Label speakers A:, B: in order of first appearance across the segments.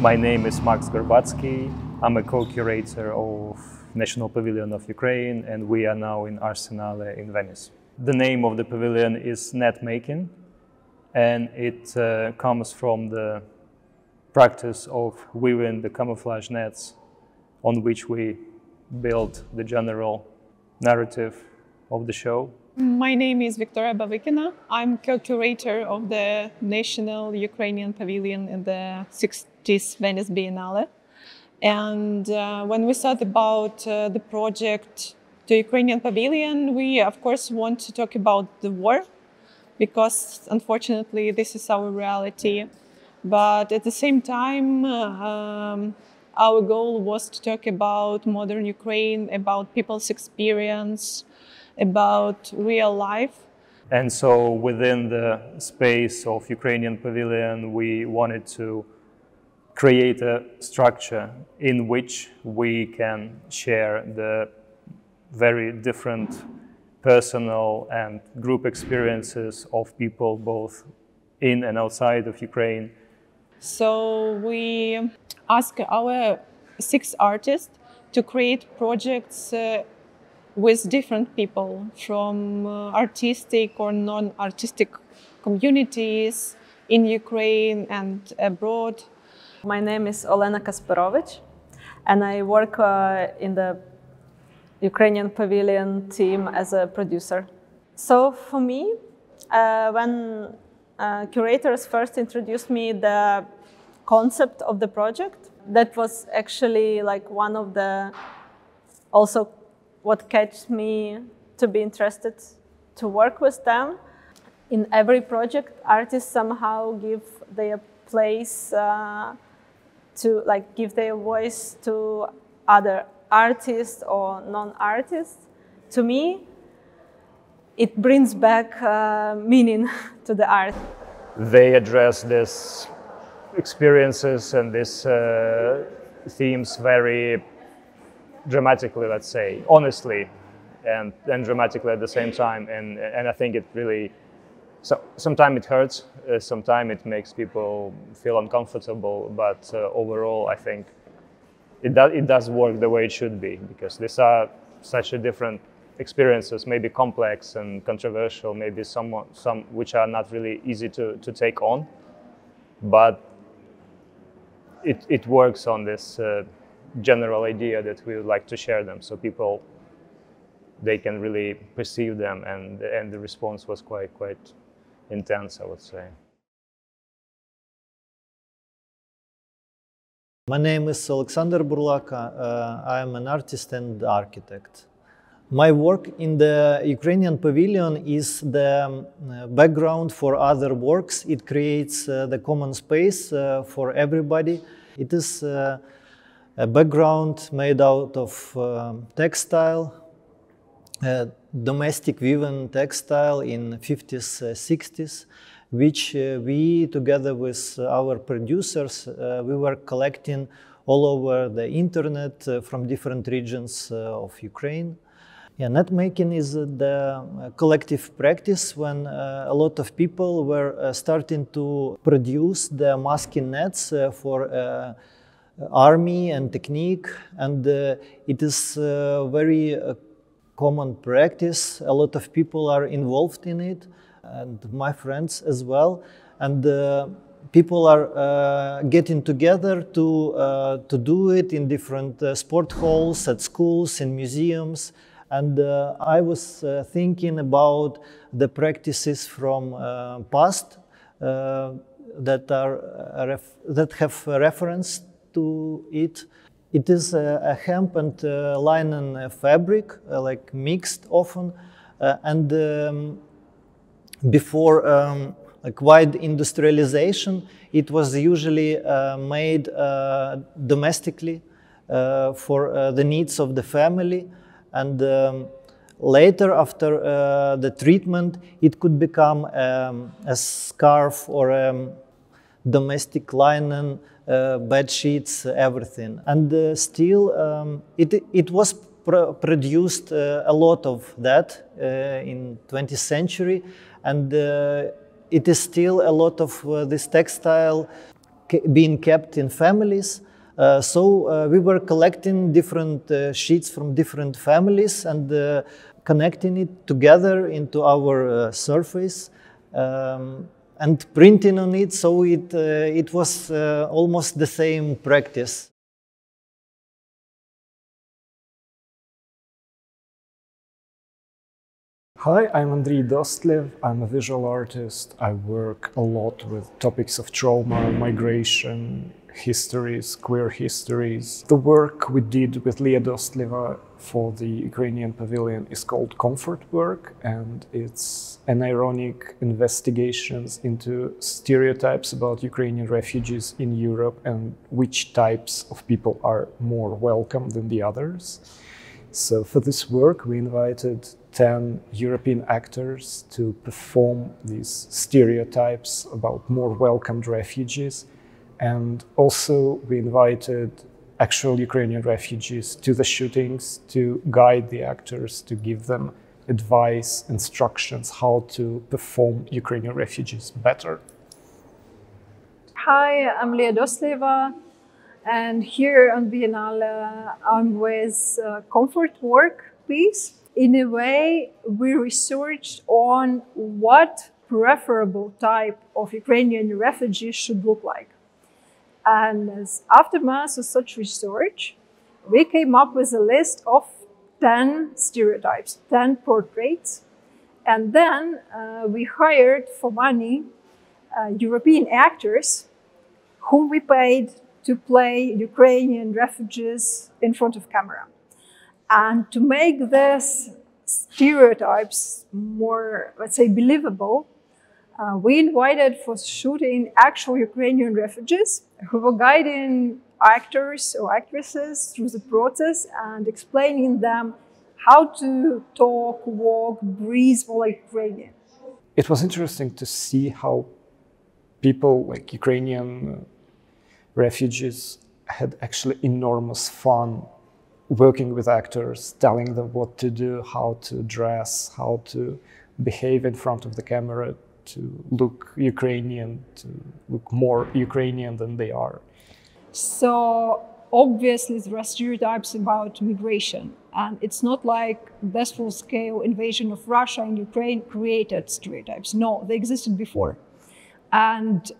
A: My name is Gorbatskyi. I'm a co-curator of National Pavilion of Ukraine, and we are now in Arsenale in Venice. The name of the pavilion is net making, and it comes from the practice of weaving the camouflage nets on which we build the general narrative of the show.
B: My name is Viktoria Bavykina. I'm co-curator of the National Ukrainian Pavilion in the 60th Venice Biennale. And when we thought about the project, the Ukrainian Pavilion, we of course want to talk about the war, because unfortunately this is our reality. But at the same time, our goal was to talk about modern Ukraine, about people's experience, about real life.
A: And so within the space of Ukrainian Pavilion, we wanted to create a structure in which we can share the very different personal and group experiences of people both in and outside of Ukraine.
B: So we ask our 6 artists to create projects with different people from artistic or non-artistic communities in Ukraine and abroad.
C: My name is Olena Kasperovych, and I work in the Ukrainian Pavilion team as a producer. So for me, when Curators first introduced me the concept of the project, that was actually like one of the also what catched me to be interested to work with them. In every project, artists somehow give their place to give their voice to other artists or non-artists. To me, it brings back meaning to the art.
A: They address these experiences and these themes very dramatically, let's say, honestly, and dramatically at the same time. And I think it really, sometimes it hurts, sometimes it makes people feel uncomfortable, but overall I think it does work the way it should be, because these are such a different experiences, maybe complex and controversial, maybe some which are not really easy to take on, but it works on this general idea that we would like to share them, so people, they can really perceive them, and the response was quite intense, I would say.
D: My name is Oleksandr Burlaka. I am an artist and architect. My work in the Ukrainian Pavilion is the background for other works. It creates the common space for everybody. It is a background made out of textile, domestic woven textile in 50s, 60s, which we, together with our producers, we were collecting all over the internet from different regions of Ukraine. Yeah, net making is the collective practice when a lot of people were starting to produce the masking nets for army and technique, and it is very common practice. A lot of people are involved in it, and my friends as well, and people are getting together to do it in different sport halls, at schools, in museums. And I was thinking about the practices from past that have reference to it. It is a hemp and linen fabric, like mixed often, and before wide industrialization, it was usually made domestically for the needs of the family. And later, after the treatment, it could become a scarf or a domestic linen, bed sheets, everything. And still, it was produced a lot of that in 20th century, and it is still a lot of this textile being kept in families. So we were collecting different sheets from different families and connecting it together into our surface and printing on it. So it was almost the same practice.
E: Hi, I'm Andrii Dostliev. I'm a visual artist. I work a lot with topics of trauma, migration, histories, queer histories. The work we did with Leah Dostlieva for the Ukrainian Pavilion is called Comfort Work, and it's an ironic investigations into stereotypes about Ukrainian refugees in Europe and which types of people are more welcome than the others. So for this work, we invited 10 European actors to perform these stereotypes about more welcomed refugees. And also we invited actual Ukrainian refugees to the shootings to guide the actors, to give them advice, instructions, how to perform Ukrainian refugees better.
F: Hi, I'm Leah Dostlieva. And here on Biennale, I'm with Comfort Work piece. In a way, we researched on what preferable type of Ukrainian refugees should look like. And as aftermath of such research, we came up with a list of 10 stereotypes, 10 portraits. And then we hired for money European actors whom we paid to play Ukrainian refugees in front of camera. And to make these stereotypes more, let's say, believable, we invited for shooting actual Ukrainian refugees who were guiding actors or actresses through the process and explaining them how to talk, walk, breathe more like Ukrainian.
E: It was interesting to see how people like Ukrainian refugees had actually enormous fun working with actors, telling them what to do, how to dress, how to behave in front of the camera, to look Ukrainian, to look more Ukrainian than they are.
B: So obviously there are stereotypes about migration, and it's not like this full-scale invasion of Russia and Ukraine created stereotypes. No, they existed before. And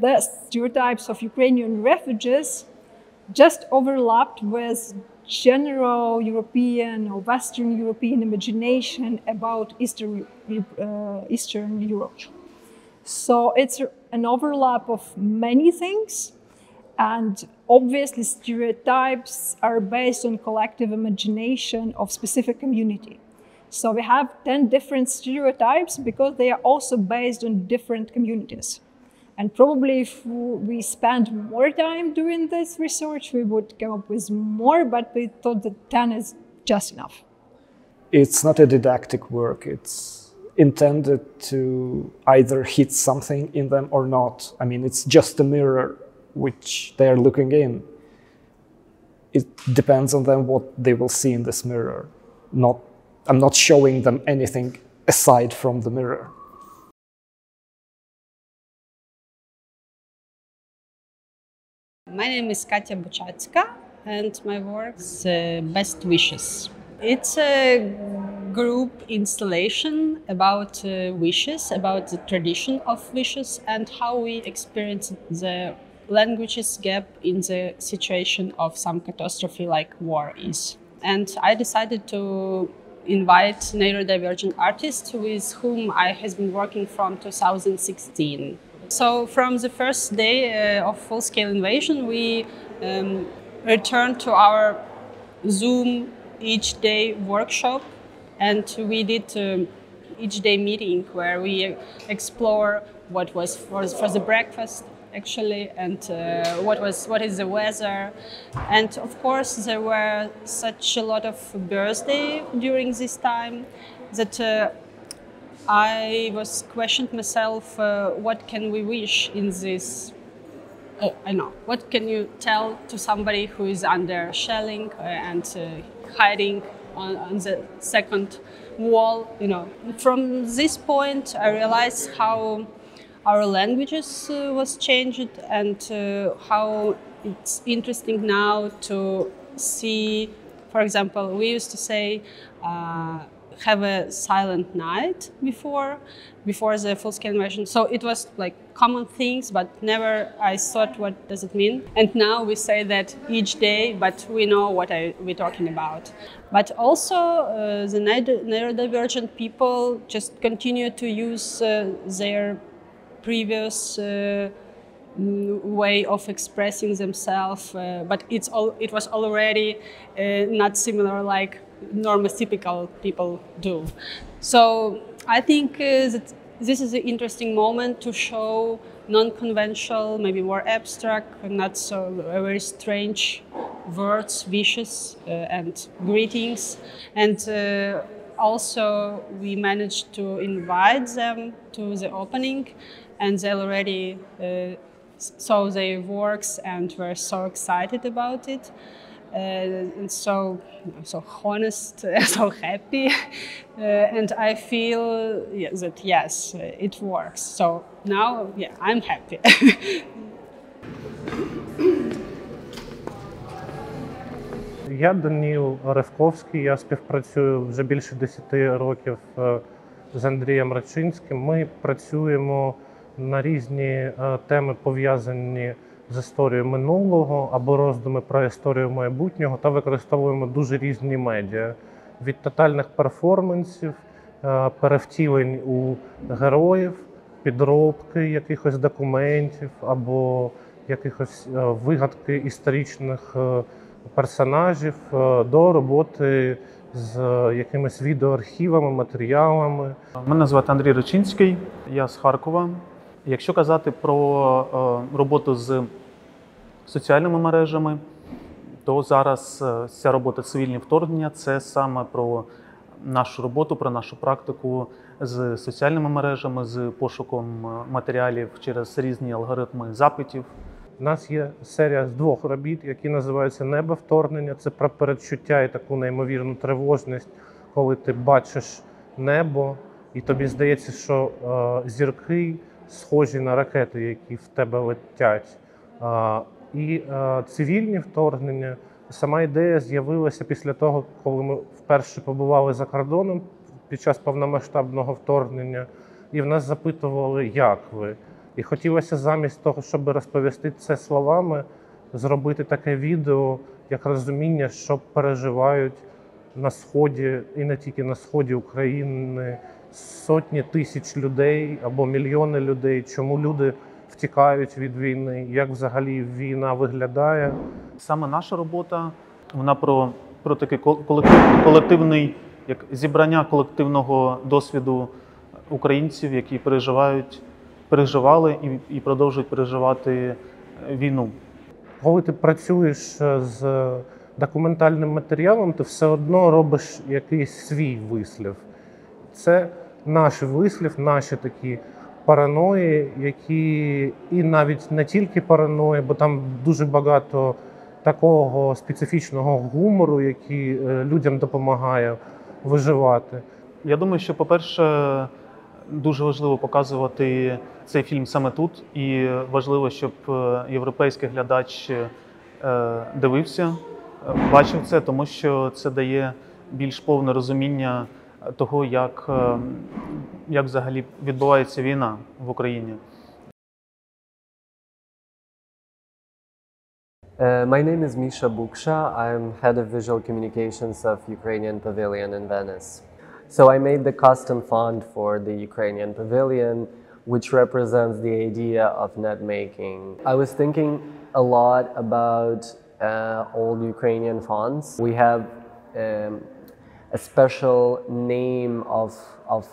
B: the stereotypes of Ukrainian refugees just overlapped with general European or Western European imagination about Eastern Europe. So it's an overlap of many things, and obviously stereotypes are based on collective imagination of specific community. So we have 10 different stereotypes because they are also based on different communities. And probably if we spend more time doing this research, we would come up with more, but we thought that 10 is just enough.
E: It's not a didactic work. It's intended to either hit something in them or not. I mean, it's just a mirror which they are looking in. It depends on them what they will see in this mirror. I'm not showing them anything aside from the mirror.
G: My name is Katya Buchatska, and my work is Best Wishes. It's a group installation about wishes, about the tradition of wishes and how we experience the languages gap in the situation of some catastrophe like war is. And I decided to invite neurodivergent artists with whom I have been working from 2016. So from the first day of full-scale invasion, we returned to our Zoom each day workshop, and we did each day meeting where we explore what was for the breakfast actually, and what is the weather. And of course there were such a lot of birthday during this time that I was questioned myself, what can we wish in this? What can you tell to somebody who is under shelling and hiding on the second wall? From this point, I realized how our languages was changed, and how it's interesting now to see, for example, we used to say have a silent night before the full-scale invasion. So it was like common things, but never I thought what does it mean. And now we say that each day, but we know what we're talking about. But also the neurodivergent people just continue to use their previous way of expressing themselves, but it was already not similar like normotypical people do. So I think that this is an interesting moment to show non-conventional, maybe more abstract, not so very strange words, wishes, and greetings. And also we managed to invite them to the opening, and they already saw their works and were so excited about it. And so honest, so happy, and I feel that yes, it works. So now, yeah, I'm happy.
H: Я Дaniil Revkovskyi, я співпрацюю вже більше 10 років з Андрієм Rachynskym. Ми працюємо на різні теми, пов'язані з історією минулого або роздуми про історію майбутнього, та використовуємо дуже різні медіа. Від тотальних перформансів, перевтілень у героїв, підробки якихось документів або якихось вигадки історичних персонажів до роботи з якимись відеоархівами, матеріалами.
I: Мене звати Андрій Rachynskyi, я з Харкова. Якщо казати про роботу з соціальними мережами, то зараз ця робота «Цивільні вторгнення» – це саме про нашу роботу, про нашу практику з соціальними мережами, з пошуком матеріалів через різні алгоритми запитів.
H: У нас є серія з 2 робіт, які називаються «Небо вторгнення». Це про передчуття і таку неймовірну тривожність, коли ти бачиш небо і тобі здається, що зірки схожі на ракети, які в тебе летять. І цивільні вторгнення, сама ідея з'явилася після того, коли ми вперше побували за кордоном під час повномасштабного вторгнення, і в нас запитували, як ви. І хотілося замість того, щоб розповісти це словами, зробити таке відео, як розуміння, що переживають на Сході, і не тільки на Сході України, сотні тисяч людей або мільйони людей, чому люди втікають від війни, як взагалі війна виглядає.
I: Саме наша робота, вона про такий колективний, як зібрання колективного досвіду українців, які переживали і продовжують переживати війну.
H: Коли ти працюєш з документальним матеріалом, ти все одно робиш якийсь свій вислів. Це наш вислів, наші такі параної, які і навіть не тільки параної, бо там дуже багато такого специфічного гумору, який людям допомагає виживати.
I: Я думаю, що, по-перше, дуже важливо показувати цей фільм саме тут, і важливо, щоб європейський глядач дивився, бачив це, тому що це дає більш повне розуміння того, як взагалі відбувається війна в Україні.
J: My name is Misha Buksha. I'm head of visual communications of Ukrainian Pavilion in Venice. So I made the custom font for the Ukrainian Pavilion, which represents the idea of net making. I was thinking a lot about old Ukrainian fonts. We have a special name of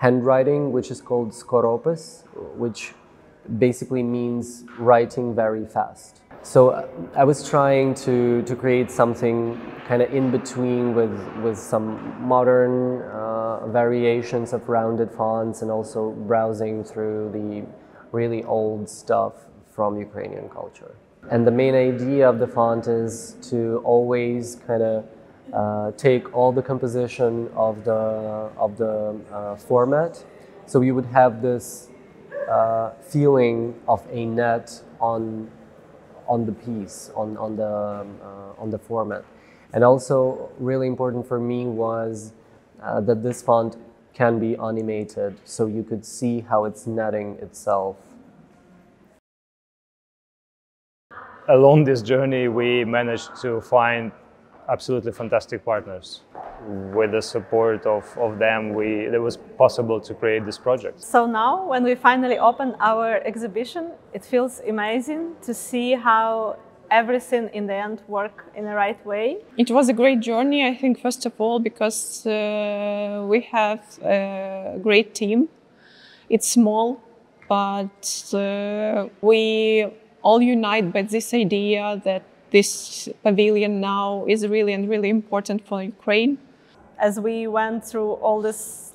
J: handwriting, which is called skoropis, which basically means writing very fast. So I was trying to create something kind of in between with some modern variations of rounded fonts, and also browsing through the really old stuff from Ukrainian culture. And the main idea of the font is to always kind of take all the composition of the format. So you would have this feeling of a net on the piece, on the format. And also really important for me was that this font can be animated, so you could see how it's netting itself.
A: Along this journey, we managed to find absolutely fantastic partners. With the support of them, it was possible to create this project.
C: So now, when we finally open our exhibition, it feels amazing to see how everything in the end worked in the right way.
B: It was a great journey, I think, first of all, because we have a great team. It's small, but we all unite by this idea that this pavilion now is really important for Ukraine.
C: As we went through all this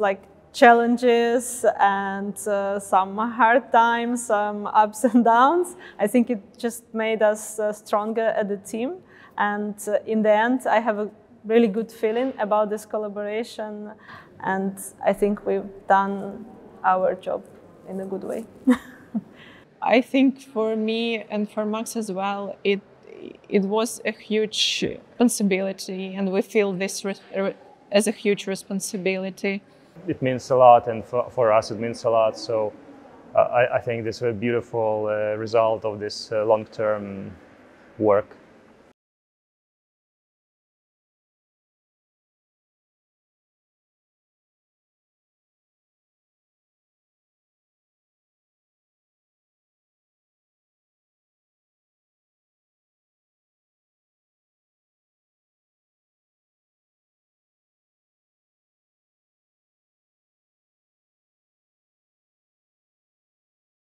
C: challenges and some hard times, some ups and downs, I think it just made us stronger as a team. And in the end, I have a really good feeling about this collaboration, and I think we've done our job in a good way.
B: I think for me and for Max as well, it was a huge responsibility, and we feel this as a huge responsibility.
A: It means a lot, and for us it means a lot. So I think this is a beautiful result of this long-term work.